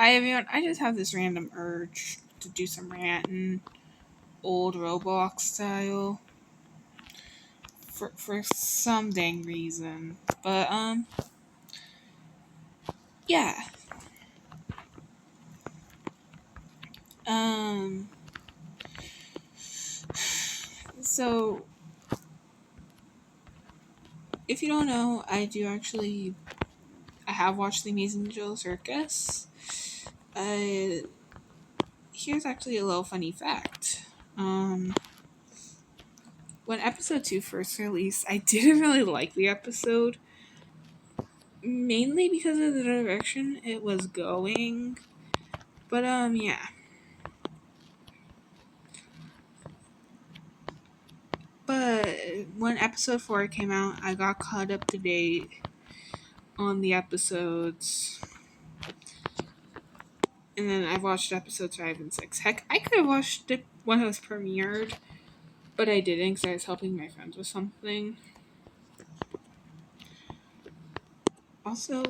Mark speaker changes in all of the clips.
Speaker 1: Hi everyone, I just have this random urge to do some ranting, old Roblox style, for some dang reason. But yeah. Um so if you don't know, I have watched The Amazing Joe Circus. Uh Here's actually a little funny fact. When episode 2 first released, I didn't really like the episode, mainly because of the direction it was going. But yeah. But when episode 4 came out, I got caught up to date on the episodes. And then I watched episodes 5 and 6. Heck, I could have watched it when it was premiered, but I didn't because I was helping my friends with something. Also,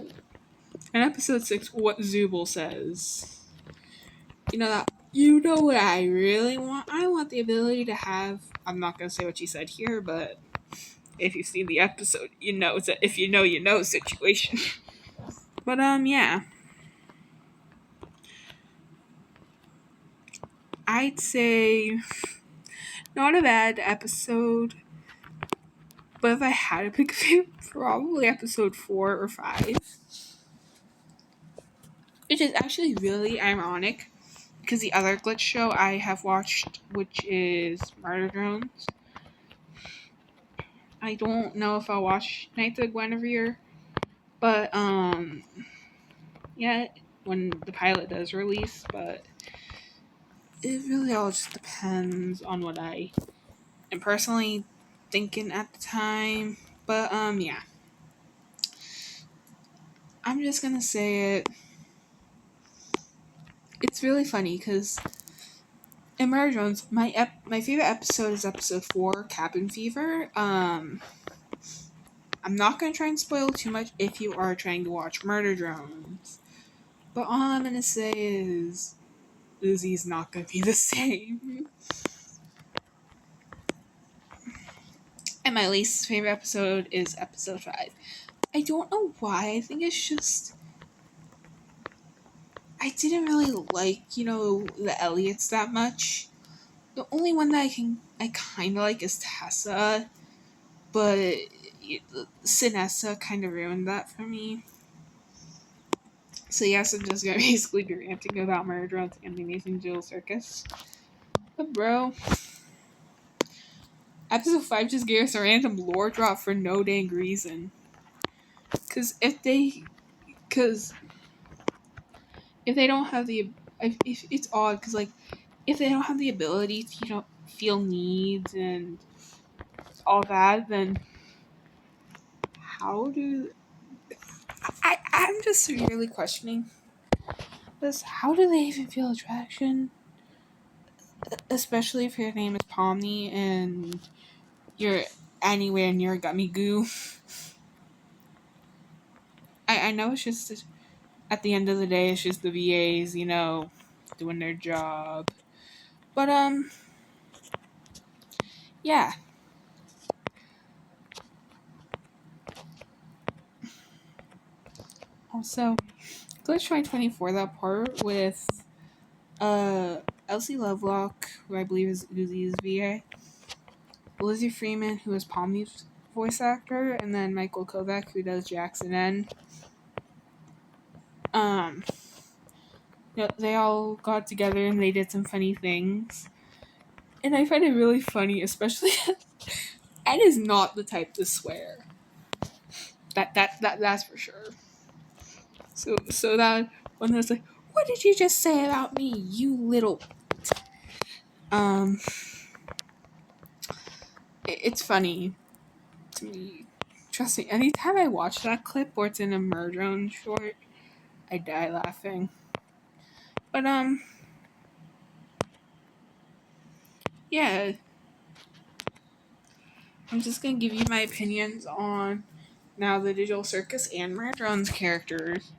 Speaker 1: in episode 6, what Zubul says. You know what I really want? I want the ability to have. I'm not going to say what she said here, but if you've seen the episode, you know it's a if you know situation. But yeah. I'd say not a bad episode, but if I had to pick a favorite, probably episode 4 or 5. Which is actually really ironic because the other glitch show I have watched, which is Murder Drones, I don't know if I'll watch Nights of Guinevere, but yeah, when the pilot does release, but it really all just depends on what I am personally thinking at the time. But yeah. I'm just gonna say it. It's really funny because in Murder Drones, my favorite episode is episode 4, Cabin Fever. I'm not gonna try and spoil too much if you are trying to watch Murder Drones, but all I'm gonna say is Uzi's not gonna be the same. And my least favorite episode is episode 5. I don't know why. I think it's just I didn't really like, the Elliots that much. The only one that I kind of like is Tessa, but Sinessa kind of ruined that for me. So yes, I'm just gonna basically be ranting about Murder Drones and the Amazing Jill Circus. But bro, episode 5 just gave us a random lore drop for no dang reason. Cause if they don't have if it's odd, cause like if they don't have the ability to feel needs and all that, then how do I'm just severely questioning this. How do they even feel attraction? Especially if your name is Pomni and you're anywhere near gummy goo. I know it's just at the end of the day it's just the VAs, doing their job. But yeah. Also, Glitch 2024, that part with Elsie Lovelock, who I believe is Uzi's VA, Lizzie Freeman, who is Pomni's voice actor, and then Michael Kovac, who does Jackson N. Um, they all got together and they did some funny things, and I find it really funny, especially Ed is not the type to swear. That's for sure. So that when there's like, what did you just say about me, you little? Um, it's funny to me. Trust me, anytime I watch that clip or it's in a Murdrone short, I die laughing. But yeah, I'm just gonna give you my opinions on now the Digital Circus and Murdrone's characters.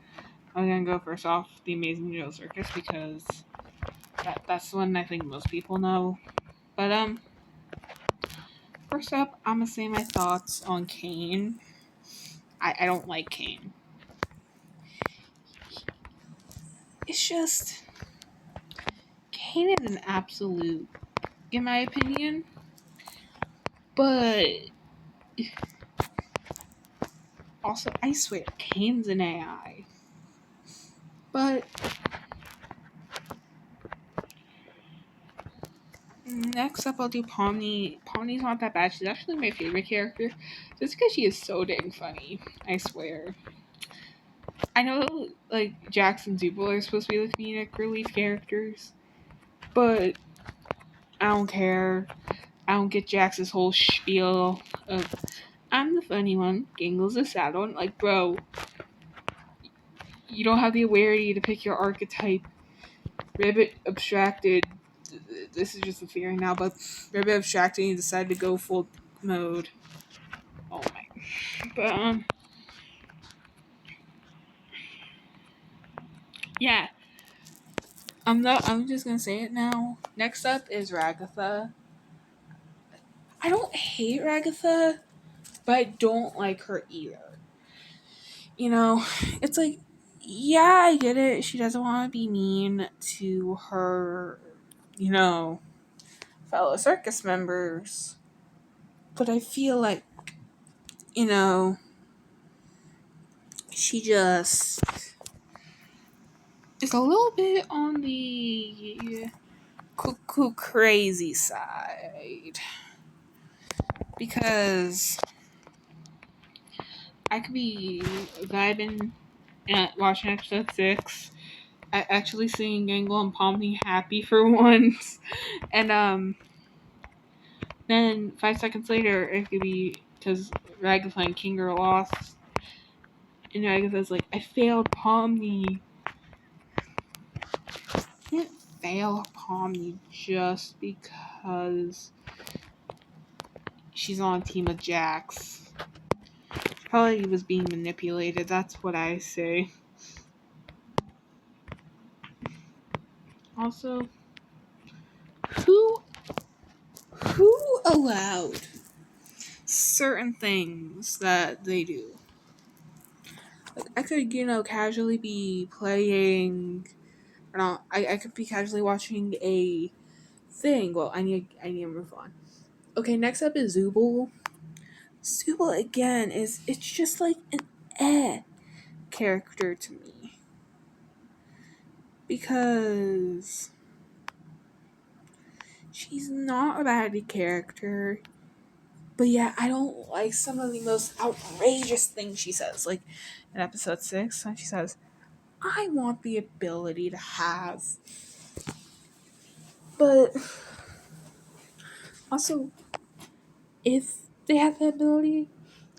Speaker 1: I'm gonna go first off the Amazing Joe Circus because that's the one I think most people know. But first up, I'm gonna say my thoughts on Kane. I don't like Kane. It's just Kane is an absolute, in my opinion. But also, I swear, Kane's an AI. But next up, I'll do Pomni. Pomni's not that bad. She's actually my favorite character, just because she is so dang funny. I swear. I know, like Jax and Zubul are supposed to be the comedic relief characters, but I don't care. I don't get Jax's whole spiel of I'm the funny one, Gangle's the sad one. Like, bro, you don't have the awareness to pick your archetype. Ribbit abstracted. This is just a theory now, but Ribbit abstracted and decided to go full mode. Oh my. But yeah. I'm just gonna say it now. Next up is Ragatha. I don't hate Ragatha, but I don't like her either. You know, it's like, yeah, I get it. She doesn't want to be mean to her, you know, fellow circus members. But I feel like, you know, she just is a little bit on the cuckoo crazy side. Because I could be vibing at watching episode 6, actually seeing Gangle and Pomni happy for once, and then 5 seconds later it could be because Ragatha and King are lost, and Ragatha's like, I failed Pomni. You can't fail Pomni just because she's on a team with Jax. Probably was being manipulated, that's what I say. Also, who allowed certain things that they do? Like, I could, casually be playing, or not. I could be casually watching a thing. Well, I need to move on. Okay, next up is Zubul. Zubul again it's just like an character to me because she's not a bad character. But yeah, I don't like some of the most outrageous things she says. Like in episode 6, when she says, I want the ability to have. But also, if they have the ability,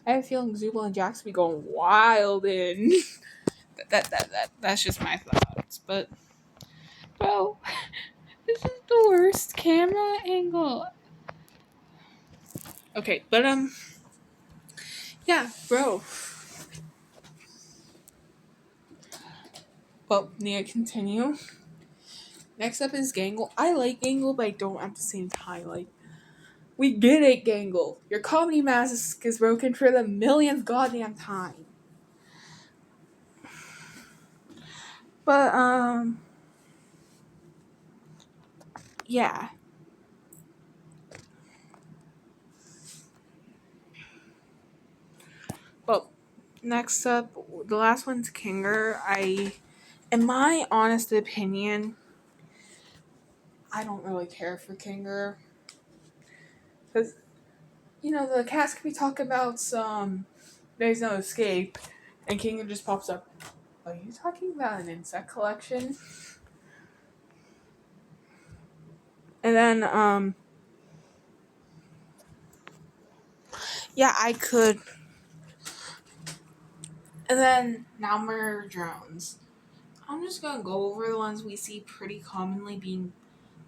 Speaker 1: I have a feeling Zubul and Jax be going wild in. That's just my thoughts. But, bro, this is the worst camera angle. Okay, but, yeah, bro. Well, need to continue. Next up is Gangle. I like Gangle, but I don't at the same time. Like, we get it, Gangle. Your comedy mask is broken for the millionth goddamn time. But, yeah. Well, next up, the last one's Kinger. In my honest opinion, I don't really care for Kinger. Because, the cast could be talking about some There's No Escape, and Kinger just pops up. Are you talking about an insect collection? And then, yeah, I could. And then, now murder drones. I'm just gonna go over the ones we see pretty commonly being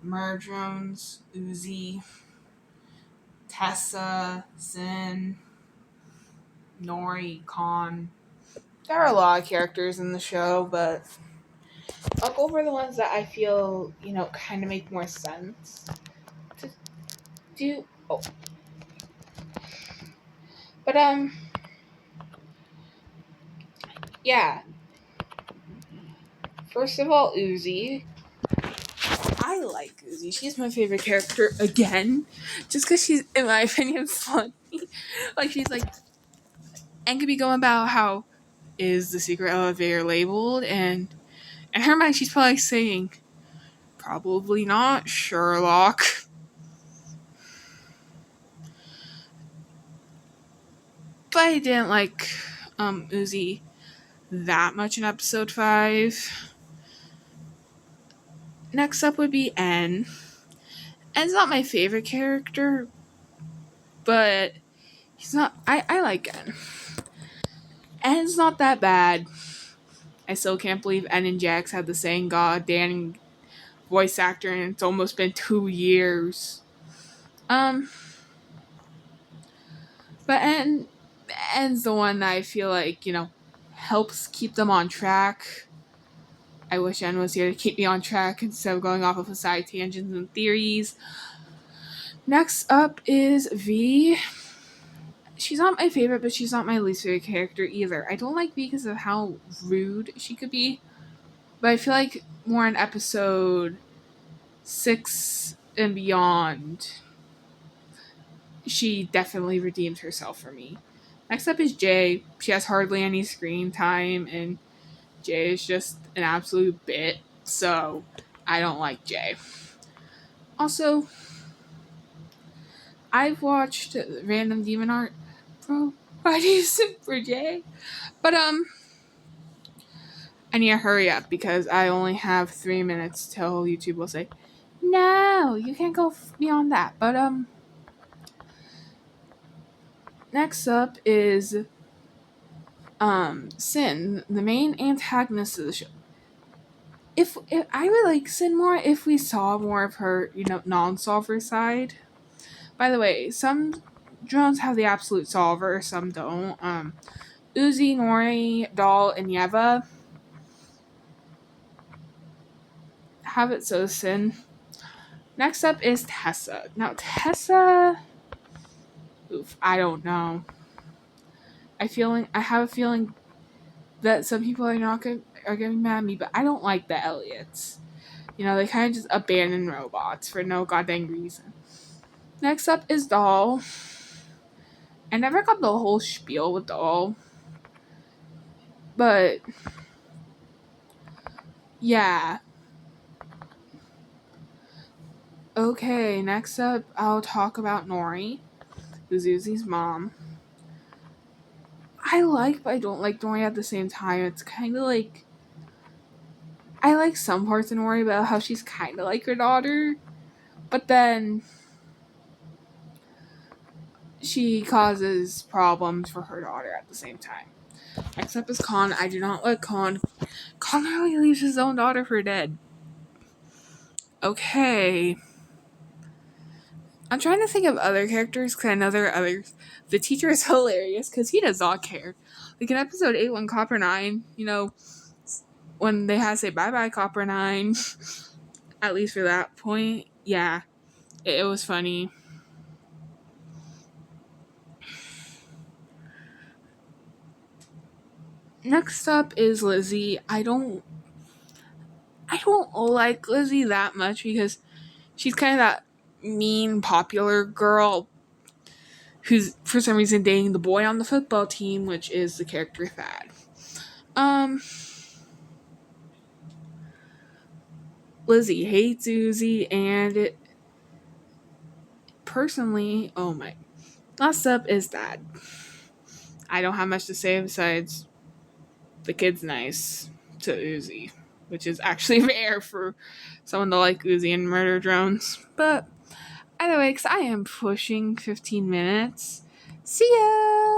Speaker 1: murder drones, Uzi, Tessa, Sin, Nori, Khan. There are a lot of characters in the show, but I'll go over the ones that I feel, kind of make more sense to do. Oh, but yeah. First of all, Uzi. I like Uzi. She's my favorite character again, just because she's, in my opinion, funny. Like she's like, and could be going about how is the secret elevator labeled, and in her mind, she's probably saying, probably not, Sherlock. But I didn't like Uzi that much in episode 5. Next up would be N. N's not my favorite character, but he's not. I like N. N's not that bad. I still can't believe N and Jax had the same goddamn voice actor, and it's almost been 2 years. But N's the one that I feel like, helps keep them on track. I wish N was here to keep me on track instead of going off of a side tangents and theories. Next up is V. She's not my favorite, but she's not my least favorite character either. I don't like V because of how rude she could be, but I feel like more in episode 6 and beyond, she definitely redeemed herself for me. Next up is Jay. She has hardly any screen time, and Jay is just an absolute bit, so I don't like Jay. Also, I've watched random demon art. Bro, why do you super Jay? But I need to hurry up because I only have 3 minutes till YouTube will say, no, you can't go beyond that. But next up is Sin, the main antagonist of the show. If I would like Sin more if we saw more of her, non-solver side. By the way, some drones have the absolute solver, some don't. Uzi, Nori, Doll, and Yeva have it, so Sin. Next up is Tessa. Now Tessa, I don't know. I have a feeling that some people are getting mad at me, but I don't like the Elliots. They kind of just abandon robots for no goddamn reason. Next up is Doll. I never got the whole spiel with Doll, but yeah. Okay, next up I'll talk about Nori, who's Uzi's mom. I like, but I don't like Nori at the same time. It's kind of like, I like some parts of Nori about how she's kind of like her daughter, but then she causes problems for her daughter at the same time. Next up is Khan. I do not like Khan. Khan literally leaves his own daughter for dead. Okay. I'm trying to think of other characters because I know there are others. The teacher is hilarious because he does not care. Like in episode 8 when Copper 9, when they had to say bye-bye Copper 9, at least for that point, yeah, it was funny. Next up is Lizzie. I don't like Lizzie that much because she's kind of that mean, popular girl who's for some reason dating the boy on the football team, which is the character Thad. Lizzie hates Uzi, and personally, oh my. Last up is Thad. I don't have much to say besides the kid's nice to Uzi, which is actually rare for someone to like Uzi and murder drones. But anyway, because I am pushing 15 minutes. See ya!